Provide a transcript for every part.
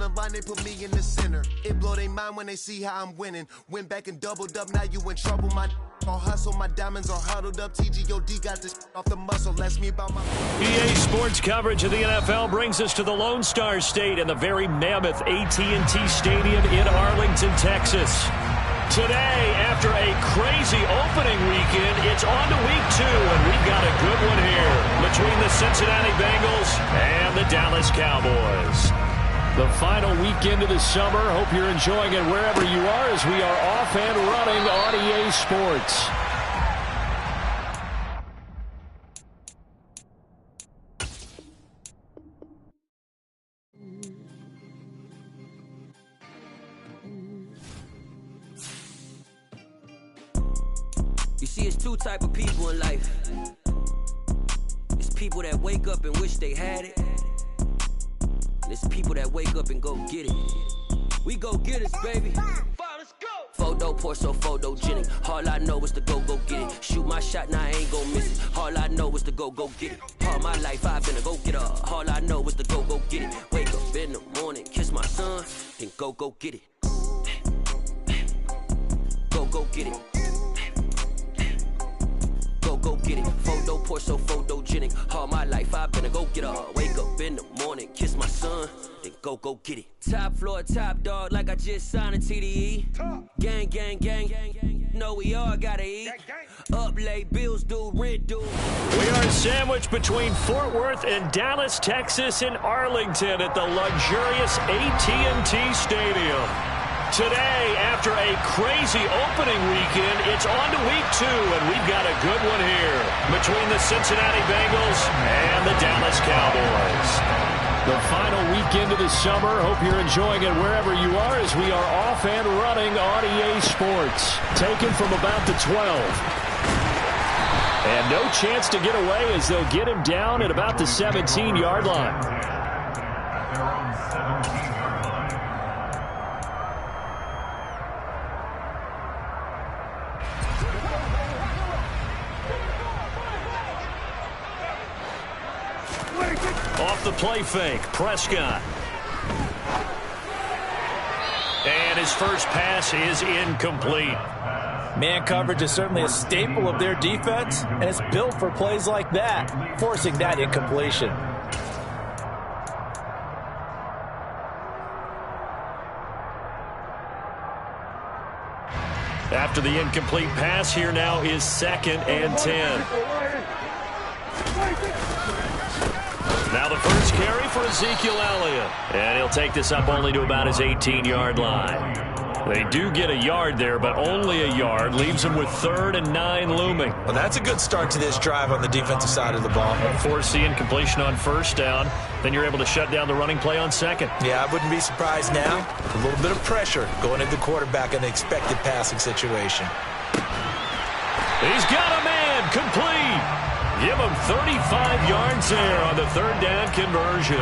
on the line, they put me in the center. It blow their mind when they see how I'm winning. Went back and doubled up, now you in trouble. My all hustle, my diamonds are huddled up. TGOD got this off the muscle. Ask me about my EA Sports coverage of the NFL brings us to the Lone Star State and the very mammoth AT&T Stadium in Arlington, Texas. Today, after a crazy opening weekend, it's on to week 2, and we've got a good one here between the Cincinnati Bengals and the Dallas Cowboys. The final weekend of the summer. Hope you're enjoying it wherever you are as we are off and running on EA Sports. You see, it's two type of people in life. It's people that wake up and wish they had it. And it's people that wake up and go get it. We go get it, baby. Let's go. Photo pour so photogenic. All I know is to go get it. Shoot my shot, now I ain't gon' miss it. All I know is to go get it. All my life I've been a go-getter. All I know is to go get it. Wake up in the morning, kiss my son, then go get it. Go get it. Go get it. Photo pour so photogenic. All my life I've been a go-getter. Wake up in the morning, kiss my son, then go get it. Top floor, top dog, like I just signed a TDE. Gang, gang, gang. No, we all gotta eat. Up late, bills due, rent due. We are sandwiched between Fort Worth and Dallas, Texas, and Arlington at the luxurious AT&T Stadium. Today, after a crazy opening weekend, it's on to week 2, and we've got a good one here between the Cincinnati Bengals and the Dallas Cowboys. The final weekend of the summer. Hope you're enjoying it wherever you are as we are off and running on EA Sports. Taken from about the 12. And no chance to get away as they'll get him down at about the 17-yard line. Off the play fake, Prescott. And his first pass is incomplete. Man coverage is certainly a staple of their defense, and it's built for plays like that, forcing that incompletion. After the incomplete pass, here now is 2nd and 10. Now the first carry for Ezekiel Elliott. And he'll take this up only to about his 18-yard line. They do get a yard there, but only a yard. Leaves them with 3rd and 9 looming. Well, that's a good start to this drive on the defensive side of the ball. Force the incompletion on 1st down. Then you're able to shut down the running play on 2nd. Yeah, I wouldn't be surprised now. A little bit of pressure going at the quarterback in the expected passing situation. He's got a man complete. Give him 35 yards there on the 3rd down conversion.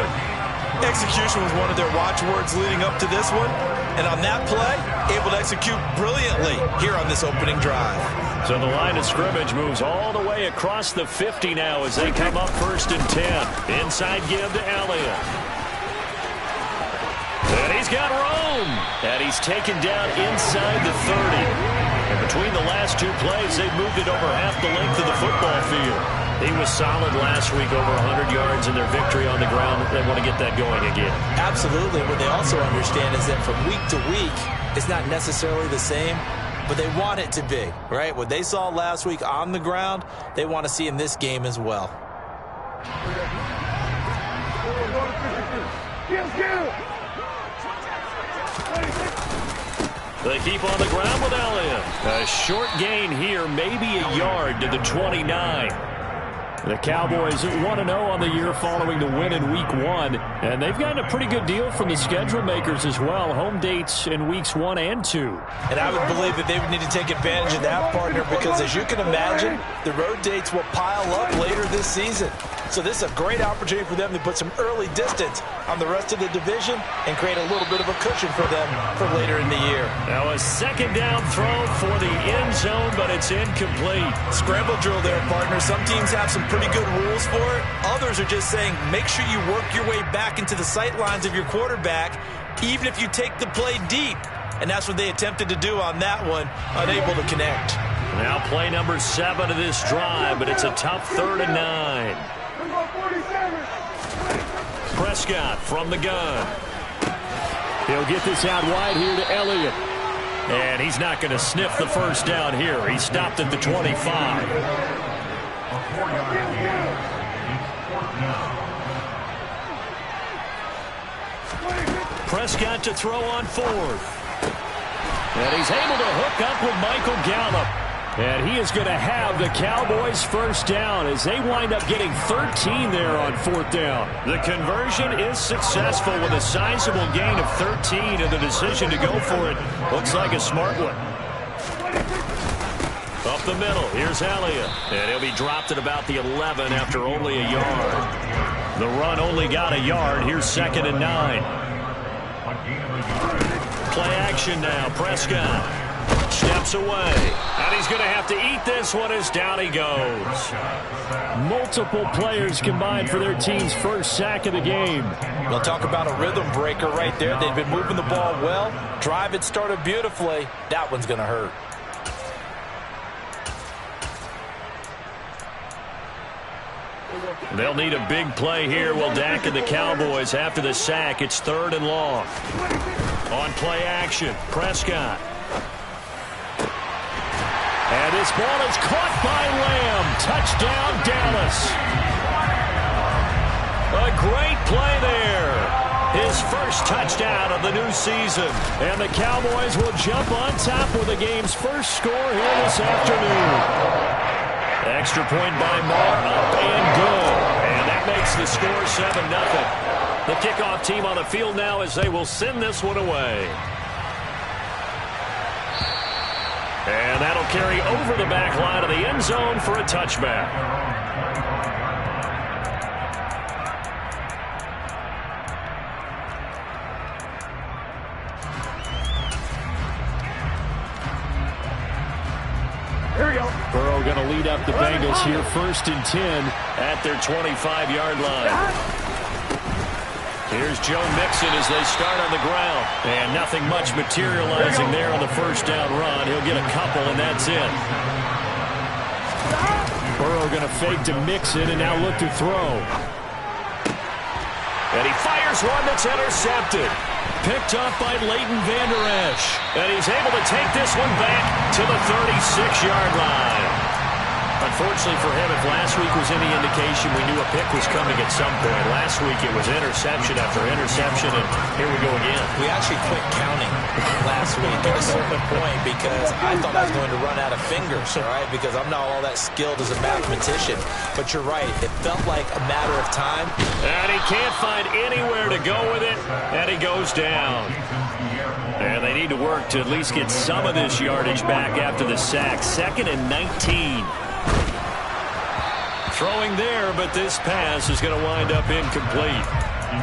Execution was one of their watchwords leading up to this one. And on that play, able to execute brilliantly here on this opening drive. So the line of scrimmage moves all the way across the 50 now as they come up 1st and 10. Inside give to Elliott. And he's got Rome. And he's taken down inside the 30. And between the last 2 plays, they've moved it over half the length of the football field. He was solid last week, over 100 yards in their victory on the ground. They want to get that going again. Absolutely. What they also understand is that from week to week, it's not necessarily the same, but they want it to be, right? What they saw last week on the ground, they want to see in this game as well. They keep on the ground with Elliott. A short gain here, maybe a yard to the 29. The Cowboys 1-0 on the year following the win in Week 1. And they've gotten a pretty good deal from the schedule makers as well. Home dates in Weeks 1 and 2. And I would believe that they would need to take advantage of that, partner, because as you can imagine, the road dates will pile up later this season. So this is a great opportunity for them to put some early distance on the rest of the division and create a little bit of a cushion for them for later in the year. Now a 2nd down throw for the end zone, but it's incomplete. Scramble drill there, partner. Some teams have some pretty good rules for it. Others are just saying make sure you work your way back into the sight lines of your quarterback even if you take the play deep. And that's what they attempted to do on that one, unable to connect. Now play number 7 of this drive, but it's a tough 3rd and 9. Prescott from the gun. He'll get this out wide here to Elliott. And he's not going to sniff the first down here. He stopped at the 25. Prescott to throw on 4th. And he's able to hook up with Michael Gallup. And he is going to have the Cowboys first down as they wind up getting 13 there on 4th down. The conversion is successful with a sizable gain of 13, and the decision to go for it looks like a smart one. Up the middle, here's Elliott. And he'll be dropped at about the 11 after only a yard. The run only got a yard. Here's 2nd and 9. Play action now. Prescott steps away. And he's going to have to eat this one as down he goes. Multiple players combined for their team's first sack of the game. We'll talk about a rhythm breaker right there. They've been moving the ball well. Drive had started beautifully. That one's going to hurt. They'll need a big play here. Will Dak and the Cowboys after the sack. It's 3rd and long. On play action, Prescott. And this ball is caught by Lamb. Touchdown, Dallas. A great play there. His first touchdown of the new season. And the Cowboys will jump on top with the game's first score here this afternoon. Extra point by Marr, up and good. And that makes the score 7-0. The kickoff team on the field now as they will send this one away. And that'll carry over the back line of the end zone for a touchback. Here we go. Burrow going to lead up the Bengals here 1st and 10 at their 25-yard line. Here's Joe Mixon as they start on the ground. And nothing much materializing there on the first down run. He'll get a couple, and that's it. Burrow going to fake to Mixon and now look to throw. And he fires one that's intercepted. Picked up by Leighton Vander Esch. And he's able to take this one back to the 36-yard line. Unfortunately for him, if last week was any indication, we knew a pick was coming at some point. Last week it was interception after interception, and here we go again. We actually quit counting last week at a certain point because I thought I was going to run out of fingers, all right, because I'm not all that skilled as a mathematician. But you're right, it felt like a matter of time. And he can't find anywhere to go with it, and he goes down. And they need to work to at least get some of this yardage back after the sack. 2nd and 19. Throwing there, but this pass is going to wind up incomplete.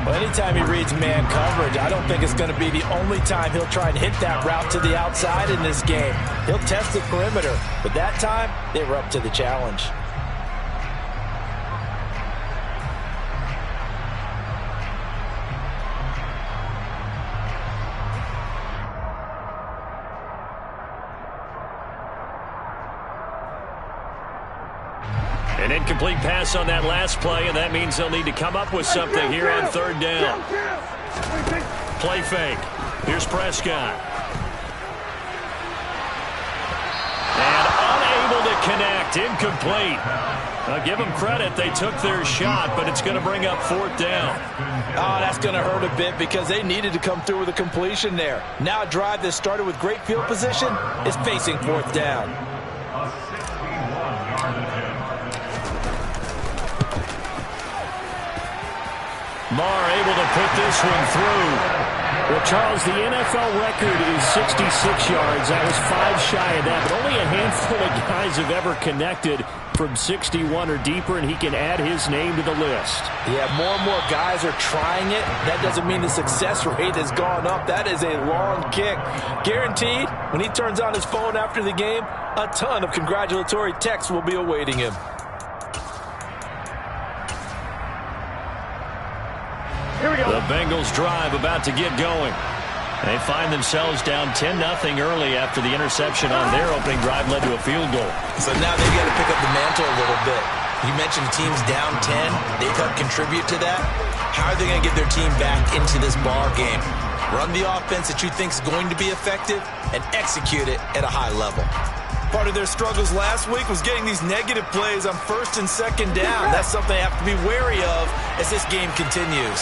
Well, anytime he reads man coverage, I don't think it's going to be the only time he'll try and hit that route to the outside in this game. He'll test the perimeter, but that time, they were up to the challenge. An incomplete pass on that last play, and that means they'll need to come up with something here on 3rd down. Play fake. Here's Prescott. And unable to connect. Incomplete. Now give them credit. They took their shot, but it's going to bring up 4th down. Oh, that's going to hurt a bit because they needed to come through with a completion there. Now a drive that started with great field position is facing 4th down. Marr able to put this one through. Well, Charles, the NFL record is 66 yards. That was 5 shy of that, but only a handful of guys have ever connected from 61 or deeper, and he can add his name to the list. Yeah, more and more guys are trying it. That doesn't mean the success rate has gone up. That is a long kick. Guaranteed, when he turns on his phone after the game, a ton of congratulatory texts will be awaiting him. The Bengals drive about to get going. They find themselves down 10-0 early after the interception on their opening drive led to a field goal. So now they've got to pick up the mantle a little bit. You mentioned teams down 10. They've helped contribute to that. How are they going to get their team back into this ball game? Run the offense that you think is going to be effective and execute it at a high level. Part of their struggles last week was getting these negative plays on first and second down. That's something they have to be wary of as this game continues.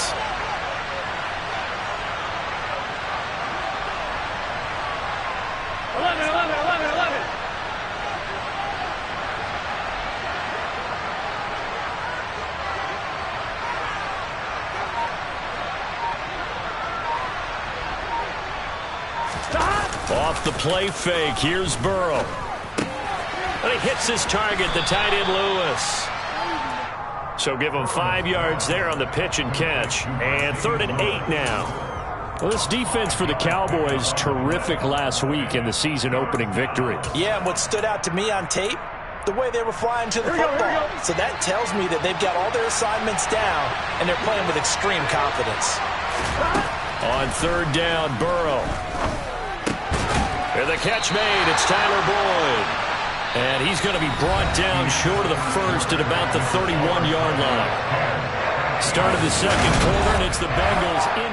Off the play fake, here's Burrow. And he hits his target, the tight end Lewis. So give him 5 yards there on the pitch and catch. And 3rd and 8 now. Well, this defense for the Cowboys, terrific last week in the season opening victory. Yeah, and what stood out to me on tape, the way they were flying to the football. So that tells me that they've got all their assignments down, and they're playing with extreme confidence. On 3rd down, Burrow. And the catch made, it's Tyler Boyd. And he's going to be brought down short of the first at about the 31-yard line. Start of the second quarter, and it's the Bengals in.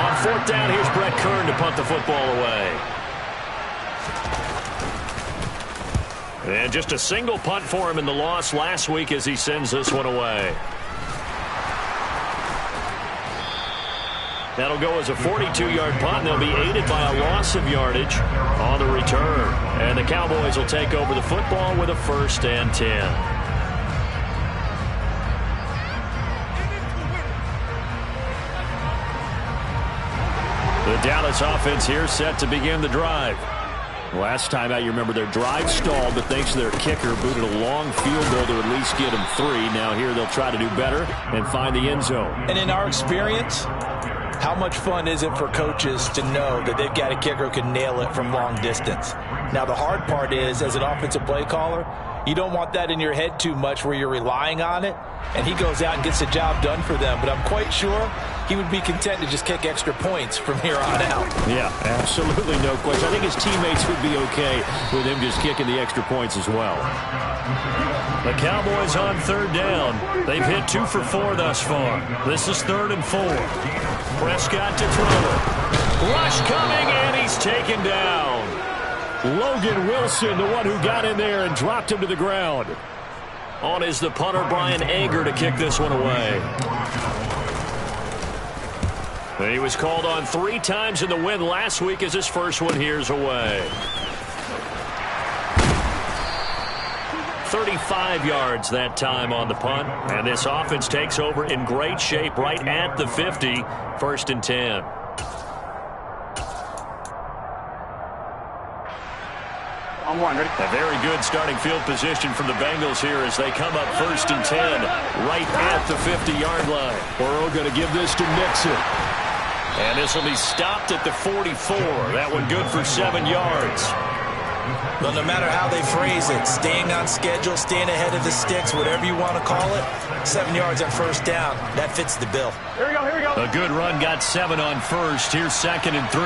On 4th down, here's Brett Kern to punt the football away. And just a single punt for him in the loss last week as he sends this one away. That'll go as a 42-yard punt, and they'll be aided by a loss of yardage on the return. And the Cowboys will take over the football with a 1st and 10. The Dallas offense here set to begin the drive. Last time out, you remember their drive stalled, but thanks to their kicker, booted a long field goal to at least get them 3. Now here they'll try to do better and find the end zone. And in our experience, how much fun is it for coaches to know that they've got a kicker who can nail it from long distance? Now the hard part is, as an offensive play caller, you don't want that in your head too much where you're relying on it, and he goes out and gets the job done for them. But I'm quite sure he would be content to just kick extra points from here on out. Yeah, absolutely no question. I think his teammates would be okay with him just kicking the extra points as well. The Cowboys on 3rd down. They've hit 2 for 4 thus far. This is 3rd and 4. Prescott to throw. Rush coming, and he's taken down. Logan Wilson, the one who got in there and dropped him to the ground. On is the punter, Brian Anger, to kick this one away. He was called on 3 times in the win last week as his first one here's away. 35 yards that time on the punt. And this offense takes over in great shape right at the 50. 1st and 10. A very good starting field position from the Bengals here as they come up 1st and 10 right at the 50-yard line. Burrow going to give this to Mixon. And this will be stopped at the 44. That one good for 7 yards. Well, no matter how they phrase it, staying on schedule, staying ahead of the sticks, whatever you want to call it, 7 yards on 1st down, that fits the bill. Here we go. A good run got 7 on 1st. Here's 2nd and 3.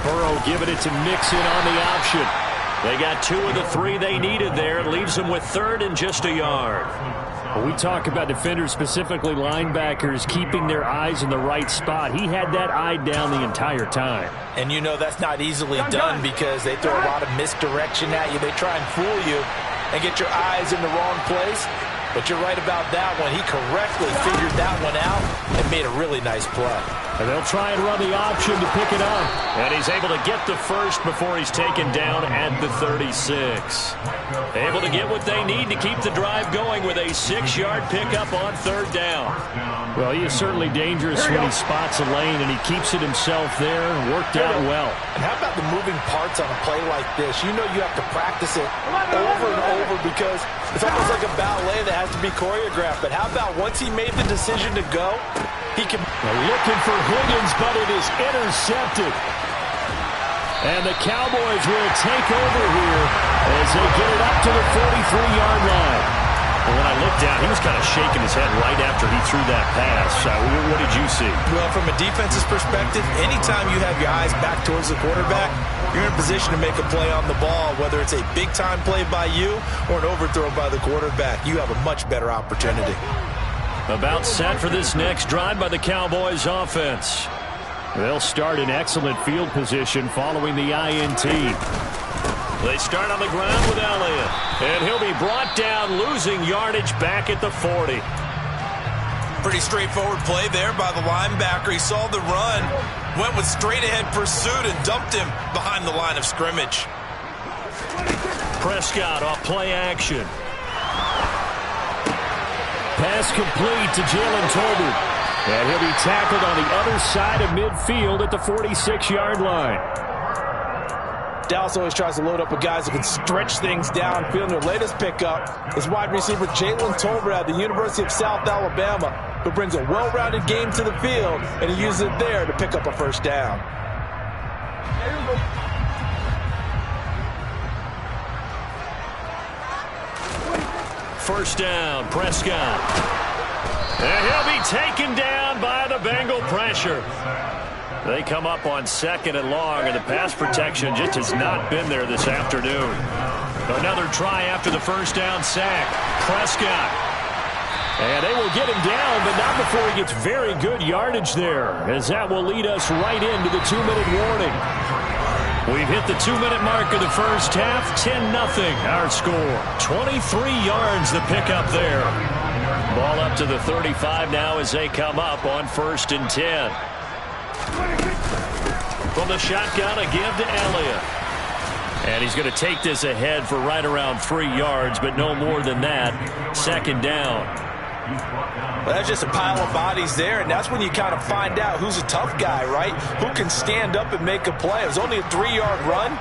Burrow giving it to Mixon on the option. They got 2 of the 3 they needed there. It leaves them with 3rd and just a yard. When we talk about defenders, specifically linebackers, keeping their eyes in the right spot. He had that eye down the entire time. And you know that's not easily done because they throw a lot of misdirection at you. They try and fool you and get your eyes in the wrong place. But you're right about that one. He correctly figured that one out and made a really nice play. And they'll try and run the option to pick it up. And he's able to get the first before he's taken down at the 36. Able to get what they need to keep the drive going with a 6-yard pickup on 3rd down. Well, he is certainly dangerous when he spots a lane, and he keeps it himself there. Worked out well. And how about the moving parts on a play like this? You know you have to practice it over and over because it's almost like a ballet that has to be choreographed. But how about once he made the decision to go, he can... Looking for Higgins, but it is intercepted. And the Cowboys will take over here as they get it up to the 43-yard line. Well, when I looked down, he was kind of shaking his head right after he threw that pass. What did you see? Well, from a defense's perspective, anytime you have your eyes back towards the quarterback, you're in a position to make a play on the ball, whether it's a big-time play by you or an overthrow by the quarterback. You have a much better opportunity. About set for this next drive by the Cowboys offense. They'll start in excellent field position following the INT. They start on the ground with Elliott. And he'll be brought down, losing yardage back at the 40. Pretty straightforward play there by the linebacker. He saw the run, went with straight-ahead pursuit, and dumped him behind the line of scrimmage. Prescott off play action. Pass complete to Jalen Tolbert. And he'll be tackled on the other side of midfield at the 46-yard line. Dallas always tries to load up with guys who can stretch things downfield. Their latest pickup is wide receiver Jalen Tolbert at the University of South Alabama, who brings a well-rounded game to the field, and he uses it there to pick up a first down. First down, Prescott. And he'll be taken down by the Bengal pressure. They come up on 2nd and long, and the pass protection just has not been there this afternoon. Another try after the first down sack. Prescott. And they will get him down, but not before he gets very good yardage there, as that will lead us right into the 2-minute warning. We've hit the 2-minute mark of the first half, 10-0 our score. 23 yards the pickup there. Ball up to the 35 now as they come up on 1st and 10. From the shotgun, a give to Elliott. And he's going to take this ahead for right around 3 yards, but no more than that. 2nd down. Well, that's just a pile of bodies there, and that's when you kind of find out who's a tough guy, right? Who can stand up and make a play. It was only a 3-yard run,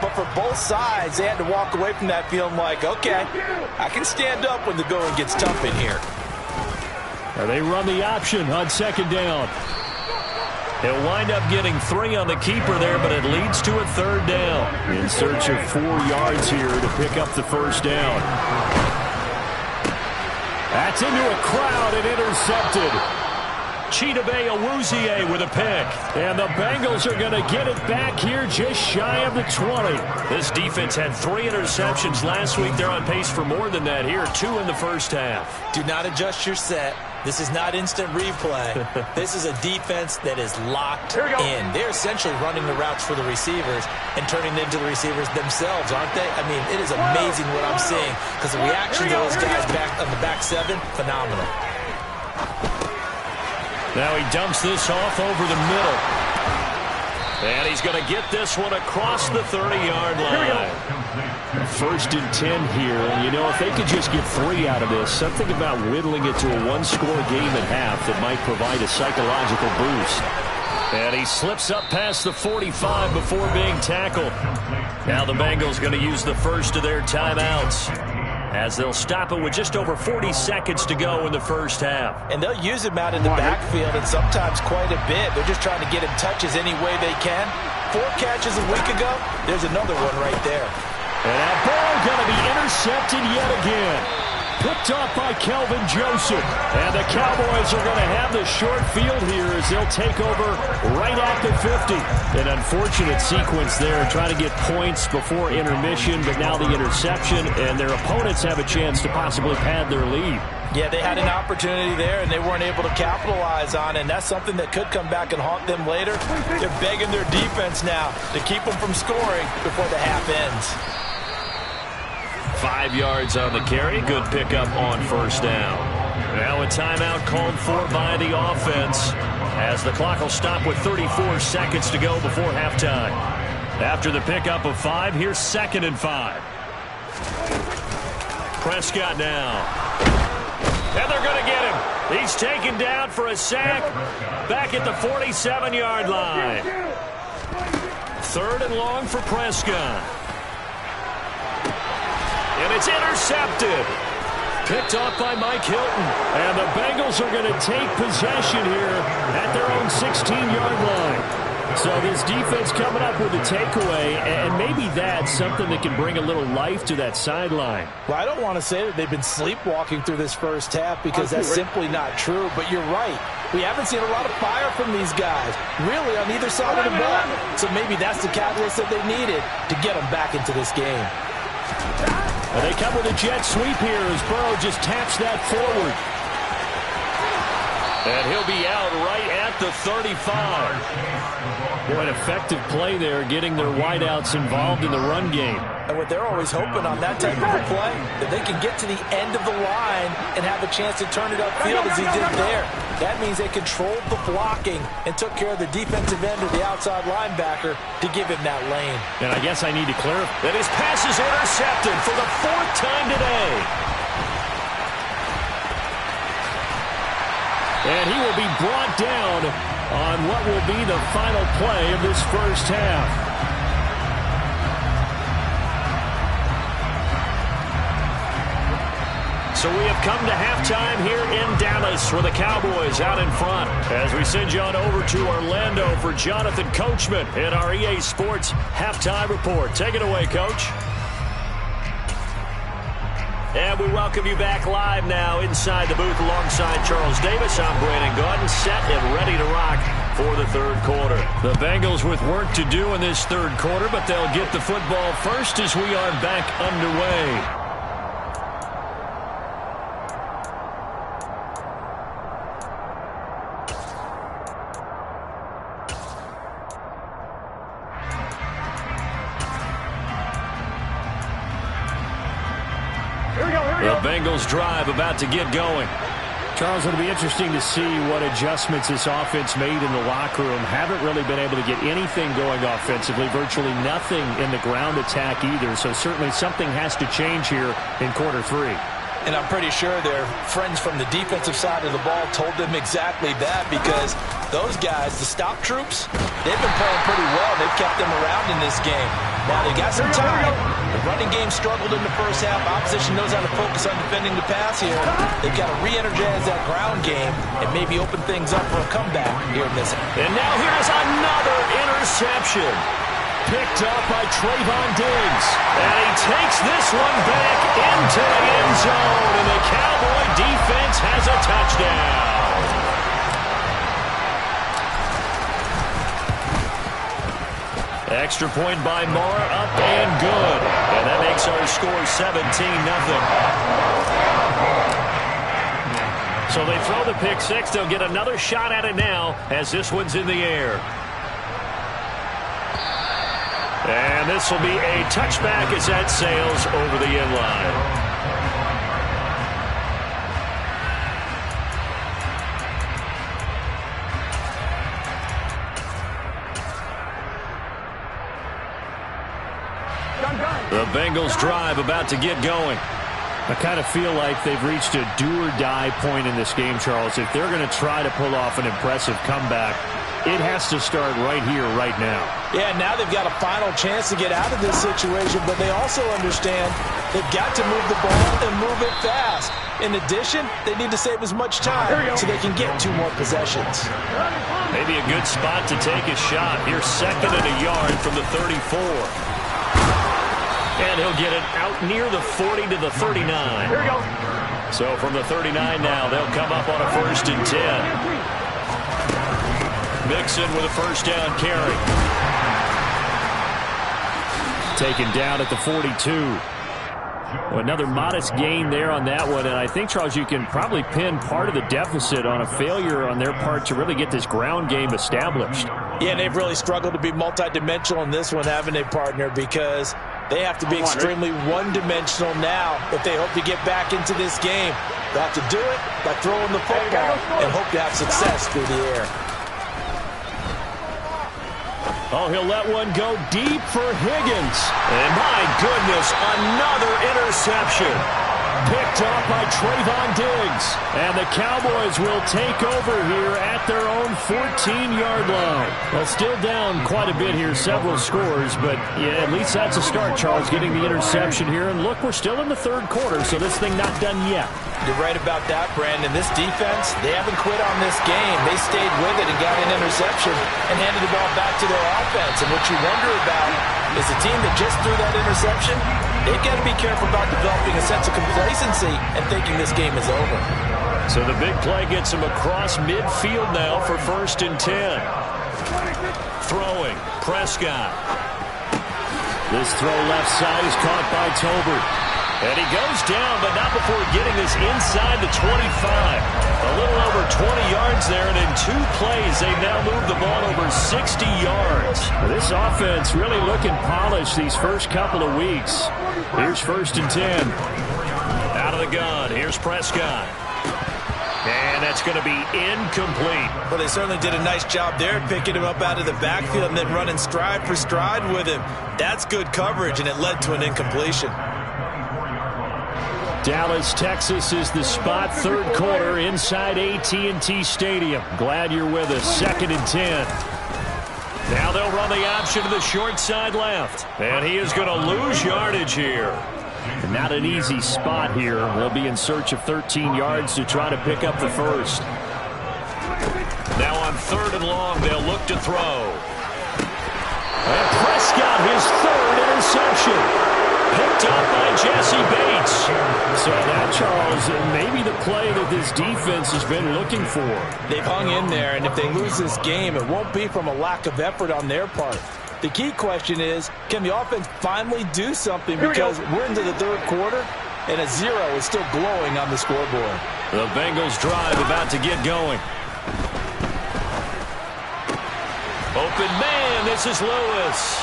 but for both sides, they had to walk away from that feeling like, okay, I can stand up when the going gets tough in here. They run the option on 2nd down. He'll wind up getting 3 on the keeper there, but it leads to a 3rd down. In search of 4 yards here to pick up the first down. That's into a crowd and intercepted. Chidobe Awuzie with a pick. And the Bengals are going to get it back here just shy of the 20. This defense had 3 interceptions last week. They're on pace for more than that here. 2 in the first half. Do not adjust your set. This is not instant replay. This is a defense that is locked in. They're essentially running the routes for the receivers and turning it into the receivers themselves, aren't they? I mean, it is amazing what I'm seeing because the reactions of those guys back on the back 7, phenomenal. Now he dumps this off over the middle. And he's going to get this one across the 30-yard line. 1st and 10 here. And, you know, if they could just get 3 out of this, something about whittling it to a 1-score game at half that might provide a psychological boost. And he slips up past the 45 before being tackled. Now the Bengals going to use the first of their timeouts, as they'll stop it with just over 40 seconds to go in the first half. And they'll use him out in the backfield, and sometimes quite a bit. They're just trying to get him touches any way they can. 4 catches a week ago. There's another one right there. And that ball going to be intercepted yet again. Picked off by Kelvin Joseph. And the Cowboys are going to have the short field here as they'll take over right at the 50. An unfortunate sequence there, trying to get points before intermission, but now the interception, and their opponents have a chance to possibly pad their lead. Yeah, they had an opportunity there, and they weren't able to capitalize on it, and that's something that could come back and haunt them later. They're begging their defense now to keep them from scoring before the half ends. 5 yards on the carry. Good pickup on first down. Now a timeout called for by the offense as the clock will stop with 34 seconds to go before halftime. After the pickup of 5, here's 2nd and 5. Prescott now. And they're going to get him. He's taken down for a sack back at the 47-yard line. 3rd and long for Prescott. And it's intercepted. Picked off by Mike Hilton. And the Bengals are going to take possession here at their own 16-yard line. So this defense coming up with a takeaway, and maybe that's something that can bring a little life to that sideline. Well, I don't want to say that they've been sleepwalking through this first half because that's simply not true, but you're right. We haven't seen a lot of fire from these guys, really, on either side of the ball. So maybe that's the catalyst that they needed to get them back into this game. And they come with a jet sweep here as Burrow just taps that forward. And he'll be out right at the 35. What effective play there, getting their wideouts involved in the run game. And what they're always hoping on that type of a play, that they can get to the end of the line and have a chance to turn it upfield as he did there. That means they controlled the blocking and took care of the defensive end or the outside linebacker to give him that lane. And I guess I need to clarify that his pass is intercepted for the 4th time today. And he will be brought down on what will be the final play of this first half. So we have come to halftime here in Dallas where the Cowboys out in front. As we send you on over to Orlando for Jonathan Coachman in our EA Sports Halftime Report. Take it away, Coach. And we welcome you back live now inside the booth alongside Charles Davis. I'm Brandon Gaudin, set and ready to rock for the 3rd quarter. The Bengals with work to do in this 3rd quarter, but they'll get the football first as we are back underway. The Bengals drive about to get going. Charles, it'll be interesting to see what adjustments this offense made in the locker room. Haven't really been able to get anything going offensively, virtually nothing in the ground attack either. So certainly something has to change here in quarter 3. And I'm pretty sure their friends from the defensive side of the ball told them exactly that, because those guys, the stop troops, they've been playing pretty well. They've kept them around in this game. Now, they got some time. The running game struggled in the first half. Opposition knows how to focus on defending the pass here. They've got to re-energize that ground game and maybe open things up for a comeback here in this. And now here's another interception. Picked up by Trayvon Diggs. And he takes this one back into the end zone. And the Cowboy defense has a touchdown. Extra point by Moore, up and good. And that makes our score 17-0. So they throw the pick 6. They'll get another shot at it now as this one's in the air. And this will be a touchback as that sails over the end line. The Bengals drive about to get going. I kind of feel like they've reached a do-or-die point in this game, Charles. If they're going to try to pull off an impressive comeback, it has to start right here, right now. Yeah, now they've got a final chance to get out of this situation, but they also understand they've got to move the ball and move it fast. In addition, they need to save as much time so they can get 2 more possessions. Maybe a good spot to take a shot. Here's 2nd and a yard from the 34. And he'll get it out near the 40 to the 39. Here we go. So from the 39 now, they'll come up on a 1st and 10. Mixon with a first down carry. Taken down at the 42. Well, another modest gain there on that one, and I think, Charles, you can probably pin part of the deficit on a failure on their part to really get this ground game established. Yeah, and they've really struggled to be multidimensional in this one, haven't they, partner, because they have to be extremely one-dimensional now if they hope to get back into this game. They'll have to do it by throwing the football and hope to have success through the air. Oh, he'll let one go deep for Higgins. And my goodness, another interception. Picked off by Trayvon Diggs. And the Cowboys will take over here at their own 14-yard line. Well, still down quite a bit here, several scores. But, yeah, at least that's a start, Charles, getting the interception here. And look, we're still in the third quarter, so this thing not done yet. You're right about that, Brandon. This defense, they haven't quit on this game. They stayed with it and got an interception and handed the ball back to their offense. And what you wonder about is the team that just threw that interception, they've got to be careful about developing a sense of complacency and thinking this game is over. So the big play gets him across midfield now for 1st and 10. Throwing, Prescott. This throw left side is caught by Tolbert. And he goes down, but not before getting this inside the 25. A little over 20 yards there, and in 2 plays, they've now moved the ball over 60 yards. This offense really looking polished these first couple of weeks. Here's 1st and 10. Out of the gun, here's Prescott. And that's going to be incomplete. Well, they certainly did a nice job there, picking him up out of the backfield and then running stride for stride with him. That's good coverage, and it led to an incompletion. Dallas, Texas is the spot, third quarter inside AT&T Stadium. Glad you're with us. 2nd and 10. Now they'll run the option to the short side left. And he is going to lose yardage here. Not an easy spot here. They'll be in search of 13 yards to try to pick up the first. Now on 3rd and long, they'll look to throw. And Prescott, his 3rd interception. Picked up by Jesse Bates. So that, Charles, maybe the play that this defense has been looking for. They've hung in there, and if they lose this game, it won't be from a lack of effort on their part. The key question is, can the offense finally do something? Because we're into the third quarter, and a 0 is still glowing on the scoreboard. The Bengals drive about to get going. Open man, this is Lewis.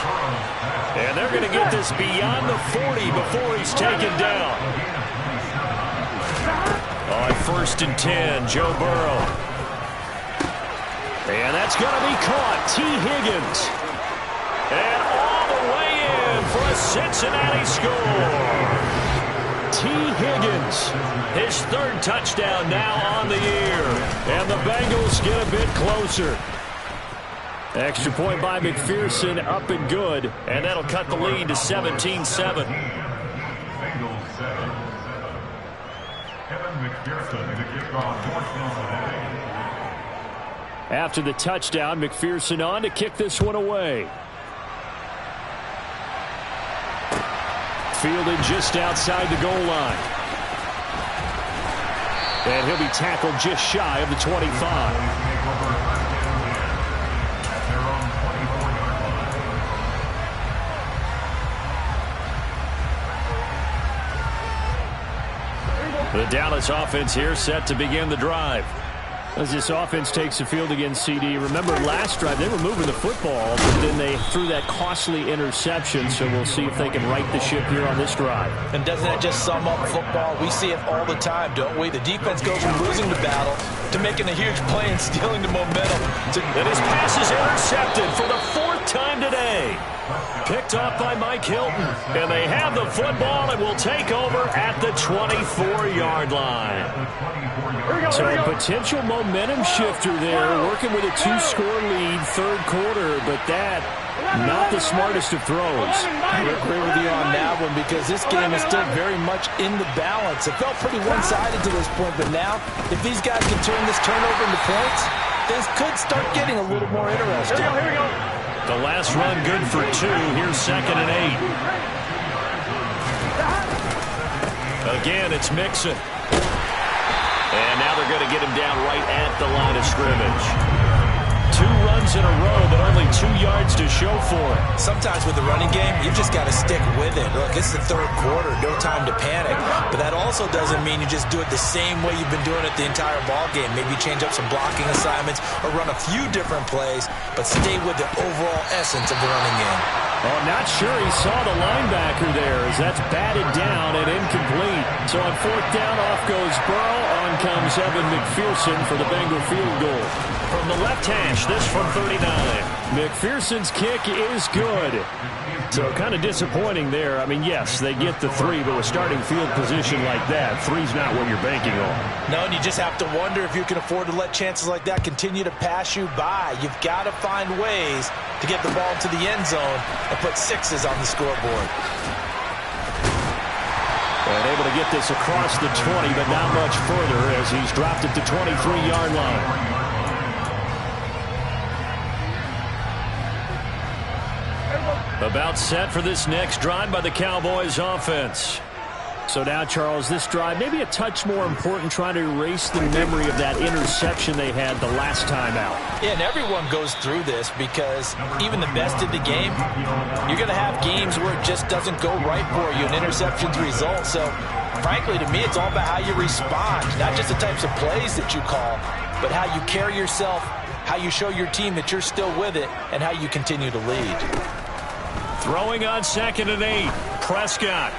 And they're going to get this beyond the 40 before he's taken down. On 1st and 10, Joe Burrow. And that's going to be caught. T. Higgins. And all the way in for a Cincinnati score. T. Higgins, his 3rd touchdown now on the year. And the Bengals get a bit closer. Extra point by McPherson, up and good. And that'll cut the lead to 17-7. After the touchdown, McPherson on to kick this one away. Fielded just outside the goal line. And he'll be tackled just shy of the 25. The Dallas offense here set to begin the drive. As this offense takes the field against CD, remember last drive they were moving the football, but then they threw that costly interception, so we'll see if they can right the ship here on this drive. And doesn't that just sum up football? We see it all the time, don't we? The defense goes from losing the battle to making a huge play and stealing the momentum. And his pass is intercepted for the 4th time today. Picked off by Mike Hilton. And they have the football and will take over at the 24-yard line. So a potential momentum shifter there, working with a 2-score lead, third quarter, but that, not the smartest of throws. I agree with you on that one because this game is still very much in the balance. It felt pretty one-sided to this point, but now, if these guys can turn this turnover into points, things could start getting a little more interesting. Here we go. The last run good for 2. Here's 2nd and 8. Again, it's Mixon. going to get him down right at the line of scrimmage. 2 runs in a row, but only 2 yards to show for it. Sometimes with the running game, you've just got to stick with it. Look, it's the 3rd quarter, no time to panic. But that also doesn't mean you just do it the same way you've been doing it the entire ball game. Maybe change up some blocking assignments or run a few different plays, but stay with the overall essence of the running game. Oh, not sure he saw the linebacker there as that's batted down and incomplete. So on 4th down, off goes Burrow. On comes Evan McPherson for the Bengal field goal. From the left hash, this from 39. McPherson's kick is good. So kind of disappointing there. I mean, yes, they get the 3, but with starting field position like that, 3's not what you're banking on. No, and you just have to wonder if you can afford to let chances like that continue to pass you by. You've got to find ways to get the ball to the end zone and put 6s on the scoreboard. And able to get this across the 20, but not much further as he's dropped at the 23-yard line. About set for this next drive by the Cowboys offense. So now, Charles, this drive maybe a touch more important, trying to erase the memory of that interception they had the last time out. Yeah, and everyone goes through this because even the best in the game, you're going to have games where it just doesn't go right for you, and interceptions result. So, frankly, to me, it's all about how you respond, not just the types of plays that you call, but how you carry yourself, how you show your team that you're still with it, and how you continue to lead. Throwing on 2nd and 8. Prescott.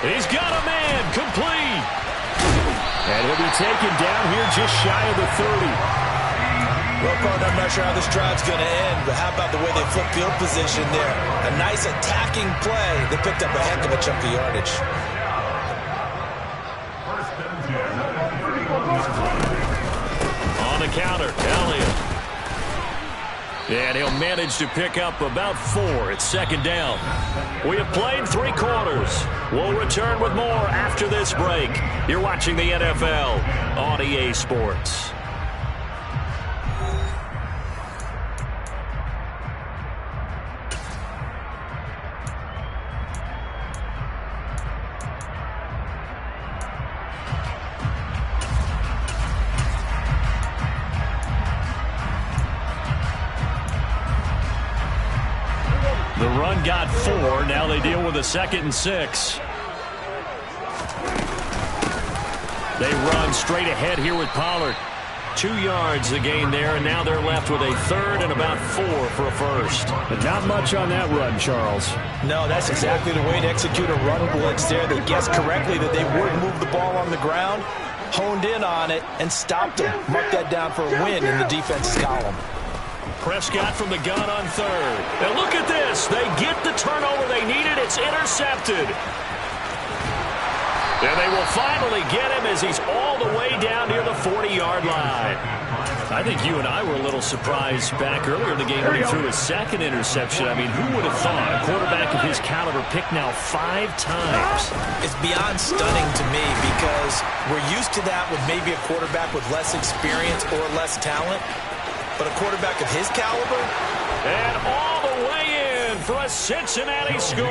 He's got a man. Complete. And he'll be taken down here just shy of the 30. Well, partner, I'm not sure how this drive's going to end, but how about the way they flip field position there? A nice attacking play. They picked up a heck of a chunk of yardage. On the counter, Elliott. And he'll manage to pick up about 4 at 2nd down. We have played 3 quarters. We'll return with more after this break. You're watching the NFL on EA Sports. The run got 4. Now they deal with a 2nd and 6. They run straight ahead here with Pollard. 2 yards the gain there, and now they're left with a 3rd and about 4 for a first. But not much on that run, Charles. No, that's exactly the way to execute a run blitz there. They guessed correctly that they would move the ball on the ground, honed in on it, and stopped them. Mark that down for a win in the defense's column. Prescott from the gun on 3rd. And look at this. They get the turnover they needed. It's intercepted. And they will finally get him as he's all the way down near the 40-yard line. I think you and I were a little surprised back earlier in the game when he threw his 2nd interception. I mean, who would have thought a quarterback of his caliber picked now 5 times? It's beyond stunning to me because we're used to that with maybe a quarterback with less experience or less talent. But a quarterback of his caliber? And all the way in for a Cincinnati score.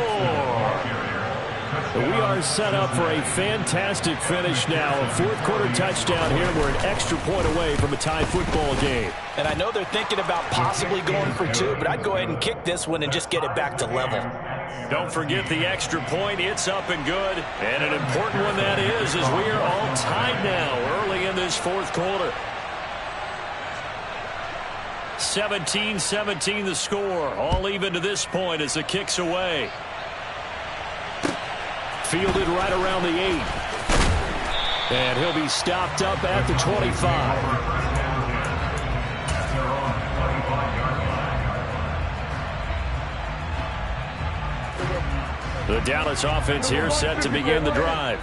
We are set up for a fantastic finish now. A 4th quarter touchdown here. We're an extra point away from a tie football game. And I know they're thinking about possibly going for 2, but I'd go ahead and kick this one and just get it back to level. Don't forget the extra point. It's up and good. And an important one that is, as we are all tied now early in this 4th quarter. 17-17 the score. All even to this point as the kick's away. Fielded right around the 8. And he'll be stopped up at the 25. The Dallas offense here set to begin the drive.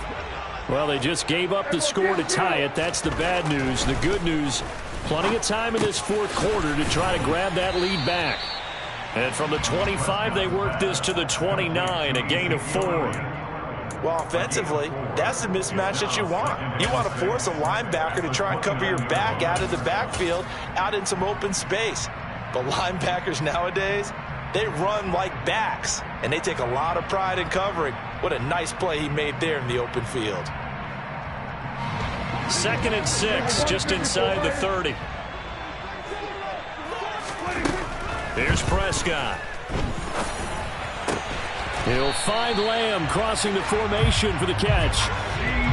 Well, they just gave up the score to tie it. That's the bad news. The good news, plenty of time in this 4th quarter to try to grab that lead back. And from the 25, they work this to the 29, a gain of 4. Well, offensively, that's the mismatch that you want. You want to force a linebacker to try and cover your back out of the backfield, out in some open space. But linebackers nowadays, they run like backs, and they take a lot of pride in covering. What a nice play he made there in the open field. 2nd and 6, just inside the 30. Here's Prescott. He'll find Lamb crossing the formation for the catch.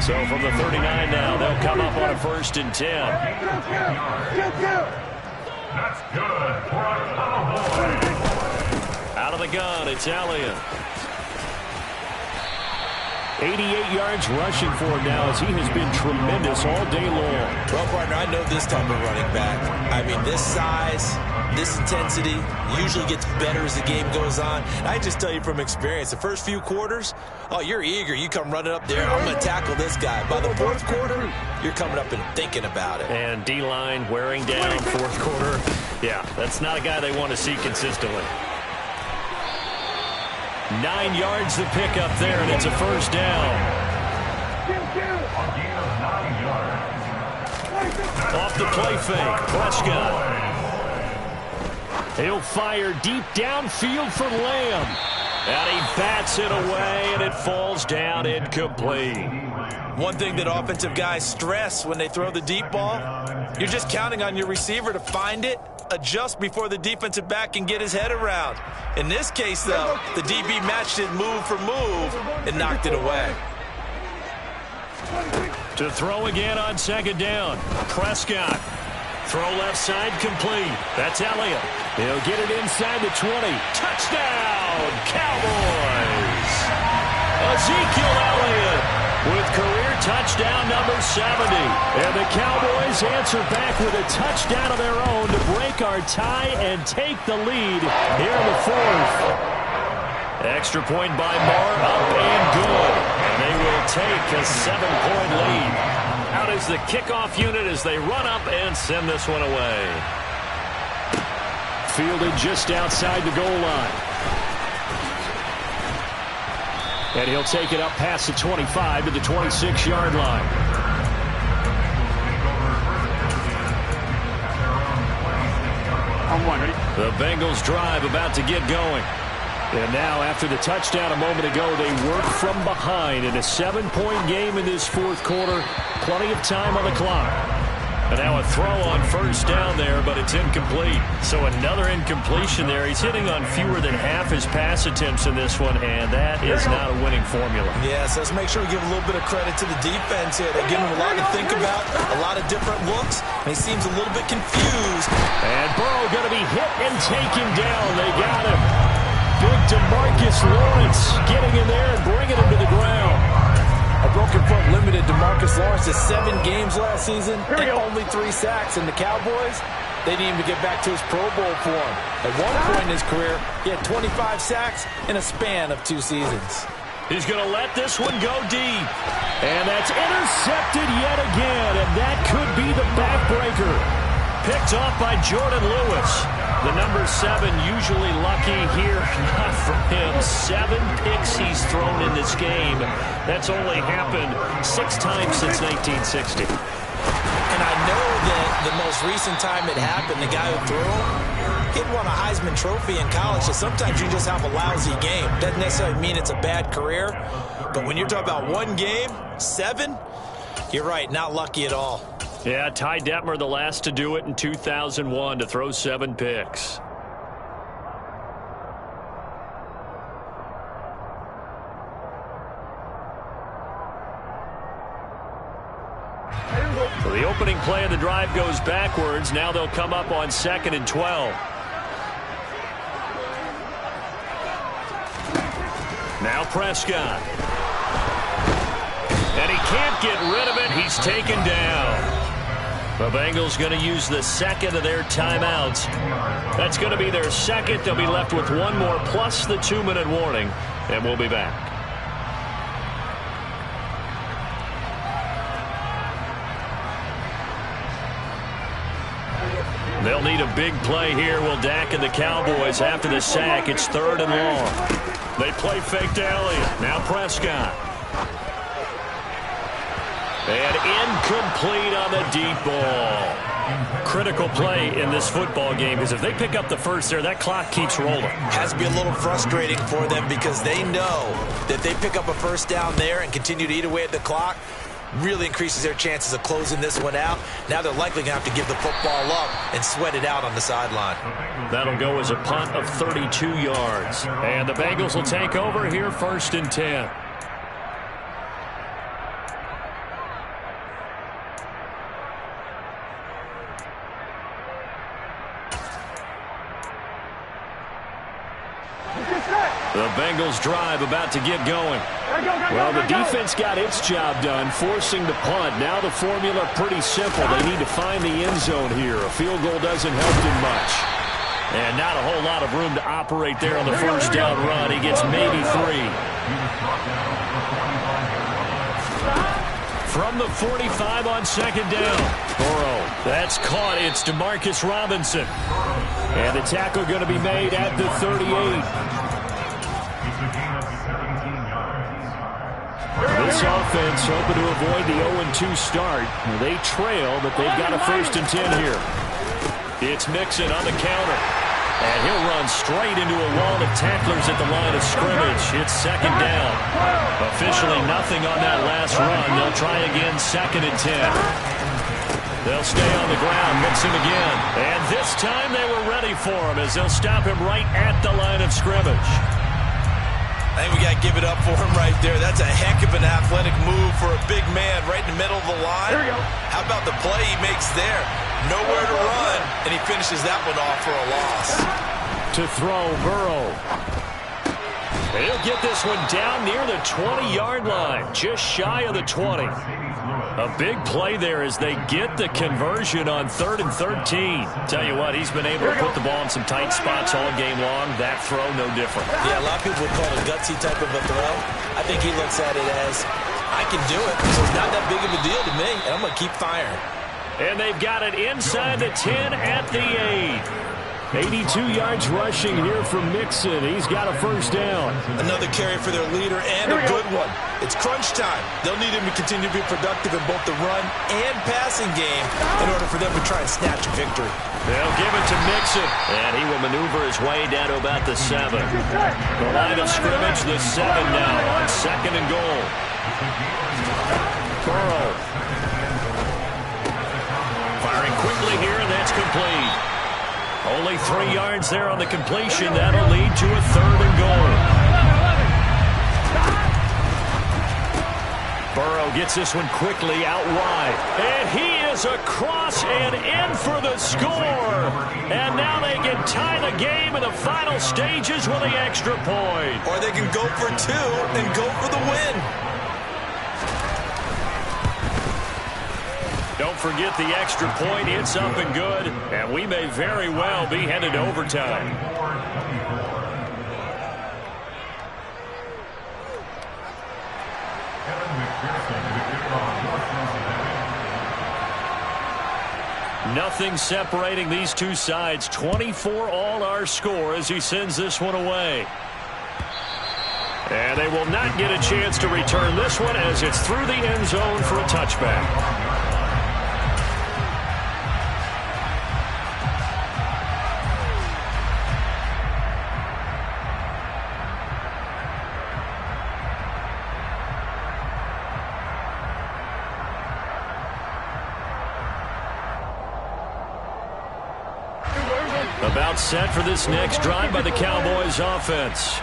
So from the 39 now, they'll come up on a 1st and 10. That's good for a Cowboy. Out of the gun, it's Elliott. 88 yards rushing for him now as he has been tremendous all day long. Well, partner, I know this type of running back. I mean, this size, this intensity usually gets better as the game goes on. I just tell you from experience, the first few quarters, oh, you're eager. You come running up there, I'm going to tackle this guy. By the 4th quarter, you're coming up and thinking about it. And D-line wearing down 4th quarter. Yeah, that's not a guy they want to see consistently. 9 yards to pick up there, and it's a 1st down. Off the play fake, Prescott. He'll fire deep downfield for Lamb. And he bats it away, and it falls down incomplete. One thing that offensive guys stress when they throw the deep ball, you're just counting on your receiver to find it, adjust before the defensive back can get his head around. In this case, though, the DB matched it move for move and knocked it away. To throw again on 2nd down. Prescott. Throw left side complete. That's Elliott. He'll get it inside the 20. Touchdown, Cowboys! Ezekiel Elliott with career touchdown number 70. And the Cowboys answer back with a touchdown of their own to break our tie and take the lead here in the 4th. Extra point by Moore, up and good. They will take a 7-point lead. Out is the kickoff unit as they run up and send this one away. Fielded just outside the goal line. And he'll take it up past the 25 to the 26-yard line. The Bengals drive about to get going. And now, after the touchdown a moment ago, they work from behind in a 7-point game in this 4th quarter. Plenty of time on the clock. And now a throw on 1st down there, but it's incomplete. So another incompletion there. He's hitting on fewer than half his pass attempts in this one, and that is not a winning formula. Yes, let's make sure we give a little bit of credit to the defense here. They give him a lot to think about, a lot of different looks, and he seems a little bit confused. And Burrow going to be hit and taken down. They got him. Big DeMarcus Lawrence getting in there and bringing him to the ground. A broken foot limited DeMarcus Lawrence to 7 games last season and only 3 sacks. And the Cowboys, they need him to get back to his Pro Bowl form. At one point in his career, he had 25 sacks in a span of 2 seasons. He's going to let this one go deep. And that's intercepted yet again, and that could be the backbreaker. Picked off by Jordan Lewis. The number 7 usually lucky here. Not for him. 7 picks he's thrown in this game. That's only happened 6 times since 1960. And I know that the most recent time it happened, the guy who threw him, he'd won a Heisman Trophy in college, so sometimes you just have a lousy game. Doesn't necessarily mean it's a bad career, but when you're talking about 1 game, 7, you're right, not lucky at all. Yeah, Ty Detmer, the last to do it in 2001, to throw 7 picks. So the opening play of the drive goes backwards. Now they'll come up on 2nd and 12. Now Prescott. And he can't get rid of it. He's taken down. The Bengals going to use the 2nd of their timeouts. That's going to be their 2nd. They'll be left with 1 more plus the 2-minute warning. And we'll be back. They'll need a big play here. Will Dak and the Cowboys after the sack. It's 3rd and long. They play fake to Elliott. Now Prescott. And incomplete on the deep ball. Critical play in this football game, because if they pick up the first there, that clock keeps rolling. Has to be a little frustrating for them because they know that if they pick up a 1st down there and continue to eat away at the clock, really increases their chances of closing this one out. Now they're likely going to have to give the football up and sweat it out on the sideline. That'll go as a punt of 32 yards. And the Bengals will take over here 1st and 10. The Bengals drive about to get going. Well, the defense got its job done, forcing the punt. Now the formula pretty simple. They need to find the end zone here. A field goal doesn't help them much. And not a whole lot of room to operate there on the first down run. He gets maybe 3. From the 45 on 2nd down. Burrow, that's caught. It's Demarcus Robinson. And the tackle going to be made at the 38. This offense hoping to avoid the 0-2 start. They trail, but they've got a 1st and 10 here. It's Mixon on the counter. And he'll run straight into a wall of tacklers at the line of scrimmage. It's 2nd down. Officially nothing on that last run. They'll try again 2nd and 10. They'll stay on the ground, Mixon again. And this time they were ready for him as they'll stop him right at the line of scrimmage. I think we got to give it up for him right there. That's a heck of an athletic move for a big man right in the middle of the line. There we go. How about the play he makes there? Nowhere to run, and he finishes that one off for a loss. To throw, Burrow. He'll get this one down near the 20-yard line, just shy of the 20. A big play there as they get the conversion on 3rd and 13. Tell you what, he's been able to put the ball in some tight spots all game long. That throw, no different. Yeah, a lot of people would call it a gutsy type of a throw. I think he looks at it as, I can do it, so it's not that big of a deal to me, and I'm going to keep firing. And they've got it inside the 10 at the 8. 82 yards rushing here from Mixon. He's got a 1st down. Another carry for their leader and a good one. It's crunch time. They'll need him to continue to be productive in both the run and passing game in order for them to try and snatch a victory. They'll give it to Mixon, and he will maneuver his way down to about the 7. The line of scrimmage, the 7 now on 2nd and goal. Burrow. Firing quickly here, and that's complete. Only 3 yards there on the completion. That'll lead to a 3rd and goal. Burrow gets this one quickly out wide. And he is across and in for the score. And now they can tie the game in the final stages with the extra point. Or they can go for 2 and go for the win. Don't forget the extra point. It's up and good. And we may very well be headed to overtime. Nothing separating these two sides. 24 all our score as he sends this one away. And they will not get a chance to return this one as it's through the end zone for a touchback. About set for this next drive by the Cowboys offense.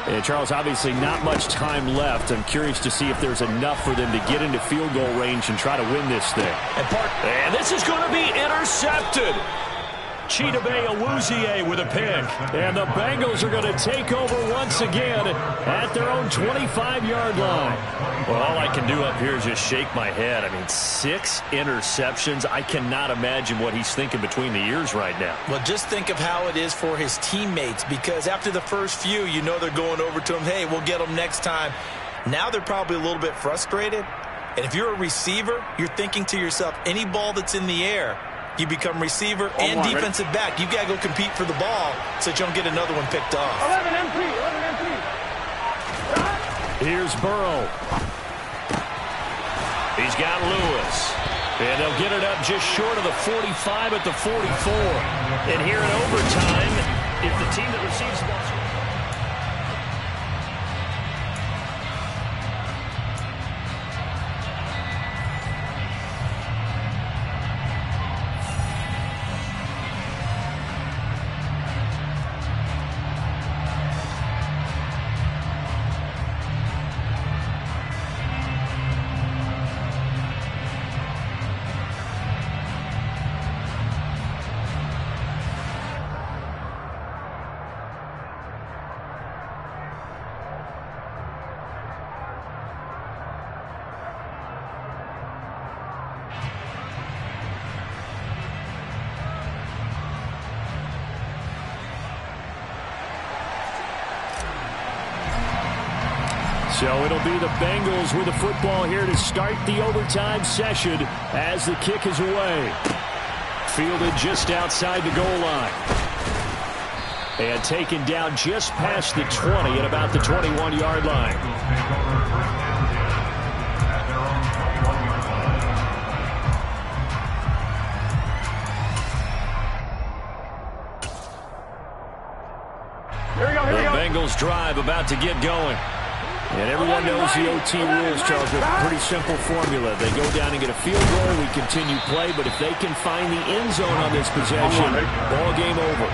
And Charles, obviously not much time left. I'm curious to see if there's enough for them to get into field goal range and try to win this thing. And this is going to be intercepted. Chidobe Awuzie with a pick. And the Bengals are going to take over once again at their own 25-yard line. Well, all I can do up here is just shake my head. I mean, 6 interceptions. I cannot imagine what he's thinking between the ears right now. Well, just think of how it is for his teammates, because after the first few, you know they're going over to him, hey, we'll get them next time. Now they're probably a little bit frustrated. And if you're a receiver, you're thinking to yourself, any ball that's in the air, you become receiver and defensive back. You've got to go compete for the ball so that you don't get another one picked off. 11 MP. Here's Burrow. He's got Lewis. And they'll get it up just short of the 45 at the 44. And here in overtime, if the team that receives the ball... So it'll be the Bengals with the football here to start the overtime session as the kick is away. Fielded just outside the goal line. And taken down just past the 20 at about the 21-yard line. The Bengals drive about to get going. And everyone knows the OT rules, Charles. A pretty simple formula. They go down and get a field goal. We continue play. But if they can find the end zone on this possession, ball game over.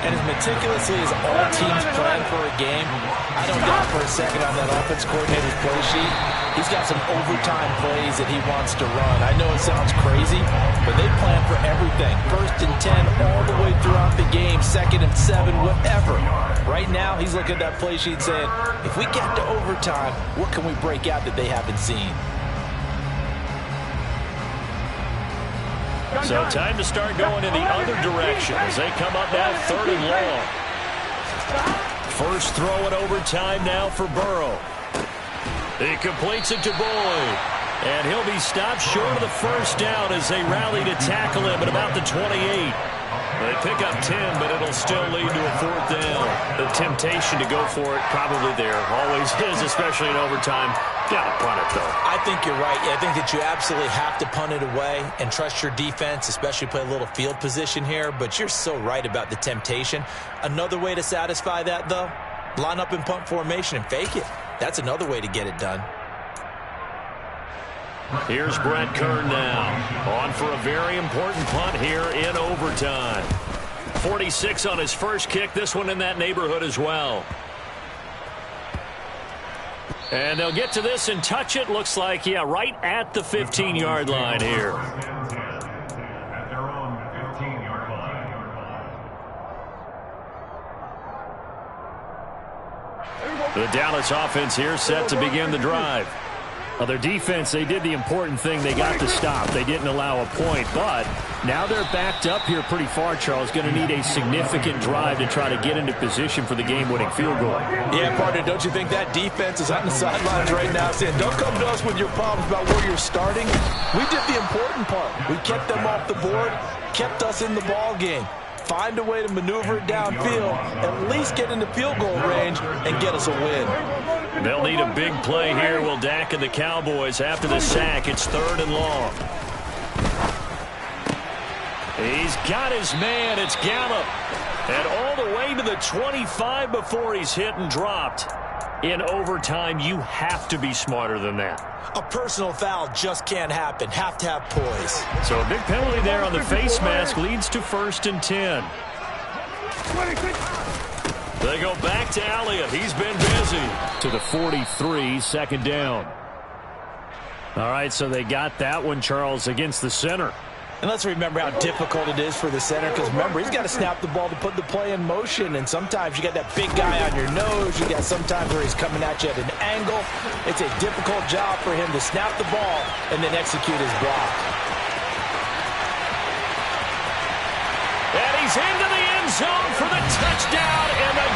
And as meticulously as all teams plan for a game, I don't doubt for a second on that offense coordinator's play sheet, he's got some overtime plays that he wants to run. I know it sounds crazy, but they plan for everything. 1st and 10 all the way throughout the game, 2nd and 7, whatever. Right now, he's looking at that play sheet saying, if we get to overtime, what can we break out that they haven't seen? So time to start going in the other direction as they come up now 3rd and long. First throw in overtime now for Burrow. He completes it to Boyd. And he'll be stopped short of the first down as they rally to tackle him at about the 28. They pick up 10, but it'll still lead to a 4th down. The temptation to go for it probably there. Always is, especially in overtime. Gotta punt it, though. I think you're right. I think that you absolutely have to punt it away and trust your defense, especially play a little field position here. But you're so right about the temptation. Another way to satisfy that, though, line up in punt formation and fake it. That's another way to get it done. Here's Brett Kern now, on for a very important punt here in overtime. 46 on his first kick, this one in that neighborhood as well. And they'll get to this and touch it, looks like, yeah, right at the 15-yard line here. At their own 15-yard line. The Dallas offense here set to begin the drive. Well, their defense, they did the important thing. They got the stop. They didn't allow a point, but now they're backed up here pretty far, Charles. Going to need a significant drive to try to get into position for the game-winning field goal. Yeah, partner, don't you think that defense is on the sidelines right now saying, don't come to us with your problems about where you're starting? We did the important part. We kept them off the board, kept us in the ball game. Find a way to maneuver it downfield, at least get into field goal range, and get us a win. They'll need a big play here, will Dak and the Cowboys after the sack. It's 3rd and long. He's got his man. It's Gallup. And all the way to the 25 before he's hit and dropped. In overtime, you have to be smarter than that. A personal foul just can't happen. Have to have poise. So a big penalty there on the face mask leads to 1st and 10. They go back to Elliott. He's been busy. To the 43, 2nd down. All right, so they got that one, Charles, against the center. And let's remember how difficult it is for the center, because remember, he's got to snap the ball to put the play in motion, and sometimes you got that big guy on your nose. You got sometimes where he's coming at you at an angle. It's a difficult job for him to snap the ball and then execute his block. And he's into the end zone for the touchdown, and the